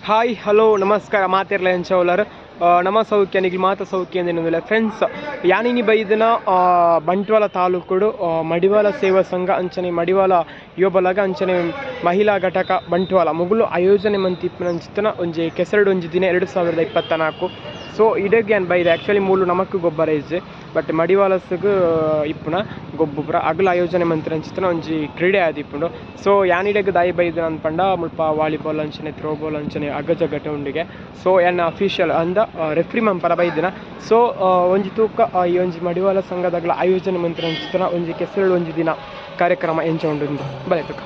Hi hello ನಮಸ್ಕಾರ ಮಾತಿರಲ ಎಂಚವಲರ್ ನಮ್ಮ ಸೌಖ್ಯ ನಿಖಿಲ್ ಮಾತ ಸೌಖ್ಯ ಎಂದೇನಿಲ್ಲ ಫ್ರೆಂಡ್ಸ್ ಯಾನಿನಿ ಬೈದಿನ ಬಂಟ್ವಾಳ ತಾಲೂಕು ಮಡಿವಾಳ ಸೇವಾ ಸಂಘ ಅಂಚನೆ ಮಡಿವಾಳ ಯುವಬಲಗ ಅಂಚನೆ ಮಹಿಳಾ ಘಟಕ ಬಂಟ್ವಾಳ ಮುಗುಲು ಆಯೋಜನೆ ಮಂತಿಪ್ಪನ ಒಂಜಿ ಕೆಸರಡು ಒಂಜಿ ದಿನ 2024 ಸೊ ಇಡಗ್ಗೆ ಏನು ಬೈದೆ ಆ್ಯಕ್ಚುಲಿ ಮೂಲು ನಮಕ್ ಗೊಬ್ಬರ ಇಜ್ಜೆ ಬಟ್ ಮಡಿವಾಳಸ್ಗೆ ಇಪ್ಪುನ ಗೊಬ್ಬರ ಅಗಲ ಆಯೋಜನೆ ಮಂತ್ರ ಅಂಚಿತ್ತನ ಒಂಜಿ ಕ್ರೀಡೆ ಆದಿಪ್ಪುಂಡು ಸೊ ಯಾನಿಡೆಗ್ ದಾಯಿ ಬೈದಿನ ಅನ್ಪಂಡ ಮುಲ್ಪ ವಾಲಿಬಾಲ್ ಅಂಚನೆ ಥ್ರೋಬಾಲ್ ಅಂಚನೆ ಅಗ್ಗಜಗ್ಗಟ ಉಂಡಿಗೆ ಸೊ ಏನು ಅಫಿಷಿಯಲ್ ಅಂದ ರೆಫ್ರಿ ಮಂಪರ ಬೈದಿನ ಸೊ ಒಂಜಿ ತೂಕ ಈ ಒಂಜಿ ಮಡಿವಾಳ ಸಂಘದಗಳ ಆಯೋಜನೆ ಮಂತ್ರ ಅಂಚಿತ್ತನ ಒಂಜಿ ಕೆಸರಡು ಒಂಜಿ ದಿನ ಕಾರ್ಯಕ್ರಮ ಎಂಚ ಉಂಡು ಬಲೆ ತೂಕ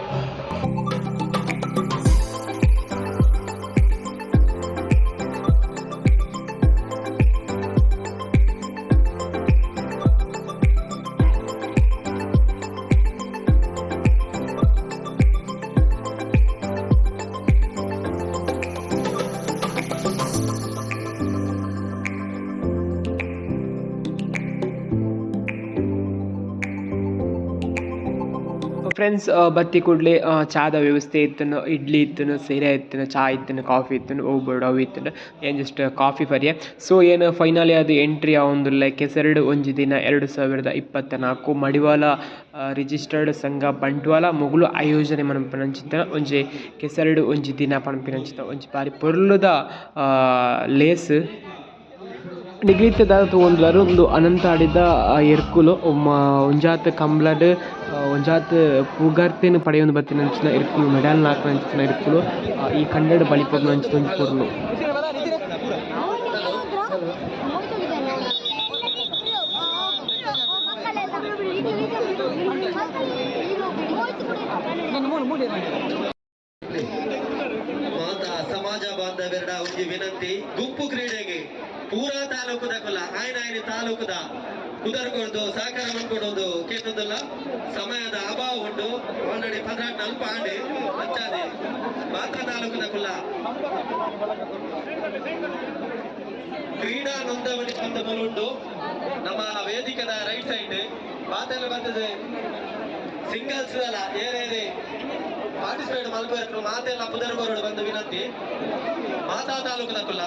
ಫ್ರೆಂಡ್ಸ್ ಬತ್ತಿ ಕೂಡಲೇ ಚಾದ ವ್ಯವಸ್ಥೆ ಇತ್ತು ಇಡ್ಲಿ ಇತ್ತು ಸೀರೆ ಇತ್ತು ಚಾ ಇತ್ತು ಕಾಫಿ ಇತ್ತು ಹೋಗ್ಬೇಡು ಅವು ಇತ್ತು ಏನು ಜಸ್ಟ್ ಕಾಫಿ ಫರಿಯೆ ಸೊ ಏನು ಫೈನಲಿ ಅದು ಎಂಟ್ರಿ ಆವೊಂದುಲ್ಲ ಕೆಸರಡು ಒಂಜಿ ದಿನ 2024 ಮಡಿವಾಳ ರಿಜಿಸ್ಟರ್ಡ್ ಸಂಘ ಬಂಟ್ವಾಳ ಮುಗುಲು ಆಯೋಜನೆ ಮನ್ಪುನಂಚಿತ್ತ ಒಂಜಿ ಕೆಸರಡು ಒಂಜಿ ದಿನ ಪನ್ಪಿನಂಚಿತ್ತ ಒಂಜಿ ಬಾರಿ ಪೊರ್ಲುದ ಲೇಸ್ ನಿಗದಿತ ತಗೊಂಡ್ಲಾರು ಒಂದು ಅನಂತ ಆಡಿದ ಎರ್ಕುಲು ಒಂಜಾತ್ ಕಂಬ್ಲಡ್ ಒಂಜಾತ್ ಪೂಗಾರ್ತೆನ್ ಪಡೆಯೊಂದು ಬತ್ತಿನಂಚಿನ ಎರ್ಕುಲು ಮೆಡಲ್ ನಾಲ್ಕನಂಚಿನ ಎರ್ಕುಲು ಈ ಕನ್ನಡ ಬಲಿಪೊರ್ನು ಅಂಚಿನ ಒಂಜಿ ಪೊರ್ಲು ಸಮಾಜ ಬಾಂಧವ್ಯರ ಒಂಜಿ ವಿನಂತಿ ಗುಂಪು ಕ್ರೀಡೆಗೆ ಪೂರಾ ತಾಲೂಕುದ ಕುಲ ಆಯ್ನ ತಾಲೂಕುದ ಕುದರ್ಗೊಳ್ದು ಸಹಕಾರ ಮಾಡ್ಕೊಡೋದು ಕೇಂದ್ರದಲ್ಲ ಸಮಯದ ಅಭಾವ ಉಂಟು ಆಲ್ರೆಡಿ 14 ಅಲ್ಪ ಆಡಿ ಹಚ್ಚಾದೆ ಮಾತ್ರ ತಾಲೂಕುದ ಕುಲ ಕ್ರೀಡಾ ನೋಂದಣಿ ಪಂದ್ಯಗಳುಂಟು ನಮ್ಮ ವೇದಿಕೆದ ರೈಟ್ ಸೈಡ್ ಮಾತೆಲ್ಲ ಬರ್ತದೆ ಸಿಂಗಲ್ಸ್ ಅಲ್ಲ ಏನೇನೆ ಪಾರ್ಟಿಸಿಪೇಟ್ ಮಲ್ಪರು ಮಾತೆಲ್ಲ ಪುದರ್ಗೋಡು ಬಂದು ವಿನಂತಿ ಮಾತಾ ತಾಲೂಕುದ ಕುಲ್ಲ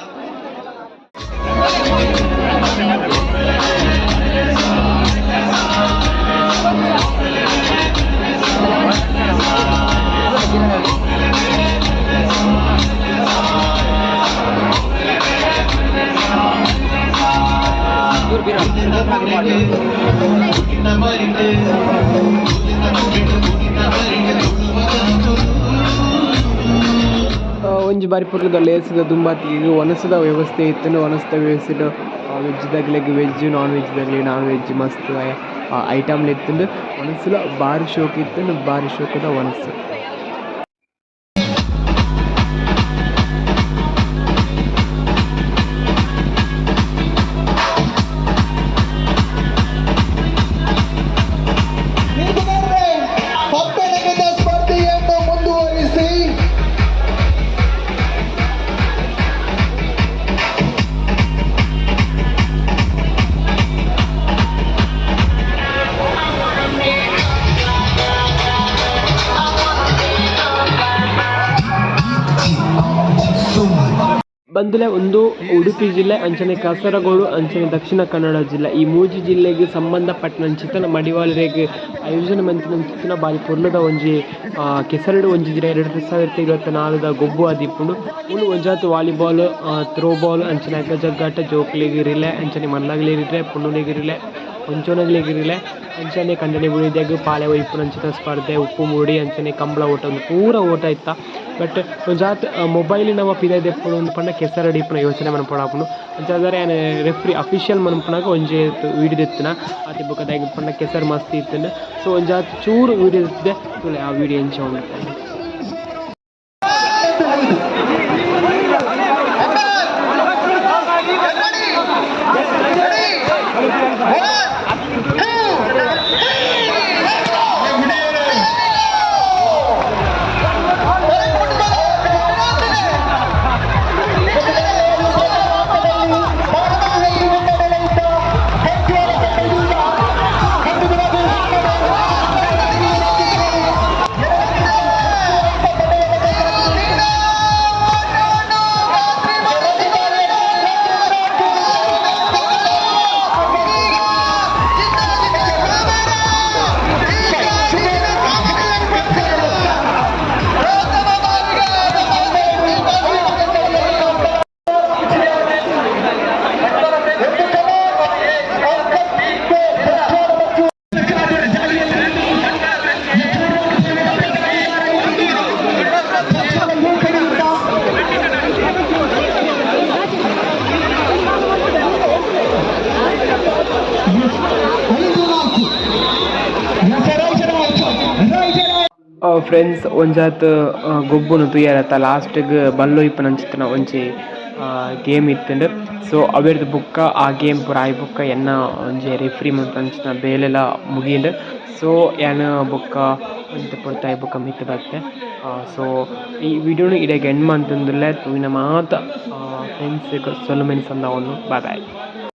ಒಂಜಿ ಬಾರಿ ಪುರ್ಲದ ಲೇಸಿದ ದುಂಬಾತಿಗೆ ಒನಸದ ವ್ಯವಸ್ಥೆ ಇತ್ತು ಒನಸದ ವ್ಯವಸ್ಥೆ ವೆಜ್ದಾಗ್ಲಿಗೆ ವೆಜ್ ನಾನ್ ವೆಜ್ದಾಗಲಿ ನಾನ್ ವೆಜ್ ಮಸ್ತ್ ಐಟಮ್ಲು ಇತ್ತು ಒನಸಲ ಭಾರಿ ಶೋಕ್ ಇತ್ತು ಭಾರಿ ಶೋಕದ ಒನಸು ಬಂದಲೆ ಒಂದು ಉಡುಪಿ ಜಿಲ್ಲೆ ಅಂಚನೆ ಕಾಸರಗೋಡು ಅಂಚನೆ ದಕ್ಷಿಣ ಕನ್ನಡ ಜಿಲ್ಲೆ ಈ ಮೂಜಿ ಜಿಲ್ಲೆಗೆ ಸಂಬಂಧಪಟ್ಟಂಚಿತನ ಮಡಿವಾಳರಿಗೆ ಆಯೋಜನೆ ಮಂತಿನ ಬಾರಿ ಪೊರ್ಲದ ಒಂಜಿ ಕೆಸರಡು ಒಂಜಿ ದಿನ 2024 ಗೊಬ್ಬು ಆದಿಪ್ಪುಂಡು ಉಂಡು ಒಂಜಾತು ವಾಲಿಬಾಲ್ ಥ್ರೋಬಾಲ್ ಅಂಚನೆ ಅಗ್ಗಜಗ್ಗಾಟ ಜೋಕ್ಲಿಗೆ ರಿಲೆ ಅಂಚನೆ ಮಲ್ಲಾಗ್ಲಿ ರಿಲೆ ಪುಣ್ಣುಲಿಗೆ ರಿಲೆ ಒಂಚೋನಗ್ಲಿಗೆ ರಿಲೆ ಅಂಚನೆ ಕಂಡನೆ ಉಳಿದಾಗ ಪಾಳೆ ಒಯ್ಪು ಅಂಚಿನ ಸ್ಪರ್ಧೆ ಉಪ್ಪು ಮೂಡಿ ಅಂಚನೆ ಕಂಬಳ ಓಟ ಒಂದು ಪೂರ ಓಟ ಇತ್ತ ಬಟ್ ಒಂಜಾತ್ ಮೊಬೈಲಿನ ಪಿದ ದೆಪ್ಪುಡು ಒಂದು ಪಂಡ ಕೆಸರಡಿ ಇಪ್ಪನ ಯೋಚನೆ ಮನ್ಪಡಾಪುಂಡು ಅಂಚಾದರೆ ಏನು ರೆಫ್ರಿ ಅಫಿಷಿಯಲ್ ಮನ್ಪುನಾಗ ಒಂಜಿ ವೀಡಿಯೋ ದಿತ್ತಿನ ಅತಿ ಬುಕ್ಕದಾಗಿ ಪಂಡ ಕೆಸರು ಮಸ್ತ್ ಇತ್ತು ಸೊ ಒಂಜಾತ್ ಚೂರು ವೀಡಿಯೋ ದಿತ್ತಿದೆ ತುಳೆ ಆ ವೀಡಿಯೋ ಎಂಚ ಉಂಡು ಫ್ರೆಂಡ್ಸ್ ಒಂಜಾತ್ ಗೊಬ್ಬುನು ತುಯ್ಯಾರತ್ತ ಲಾಸ್ಟ್ಗ್ ಬಲ್ಲು ಇಪ್ಪುನಂಚಿತ್ತಿನ ಒಂಜಿ ಗೇಮ್ ಇತ್ತುಂಡು. ಸೊ ಅವೆರ್ದು ಬುಕ್ಕ ಆ ಗೇಮ್ ಪೂರ ಆಯ್ ಬುಕ್ಕ ಎನ್ನ ಒಂಜಿ ರೆಫ್ರಿ ಮಂತಂಚಿನ ಬೇಲೆಲ ಮುಗಿಂಡು. ಸೊ ಯಾನ್ ಬೊಕ್ಕ ಒಂತೆ ಪೊರ್ತಾಯ್ ಬೊಕ್ಕ ಮಿತ್ತ್ ಬತ್ತೆ. ಸೊ ಈ ವಿಡಿಯೋನು ಇಡೆಗ್ ಎಂಡ್ ಮಂತೊಂದುಲ್ಲೆ ತೂಯಿನ ಮಾತ ಫ್ರೆಂಡ್ಸ್ಗ್ ಸೊಲ್ಲು ಮೆನ್ಸಂದ ಒಂದು ಬಾಯ್ ಬಾಯ್.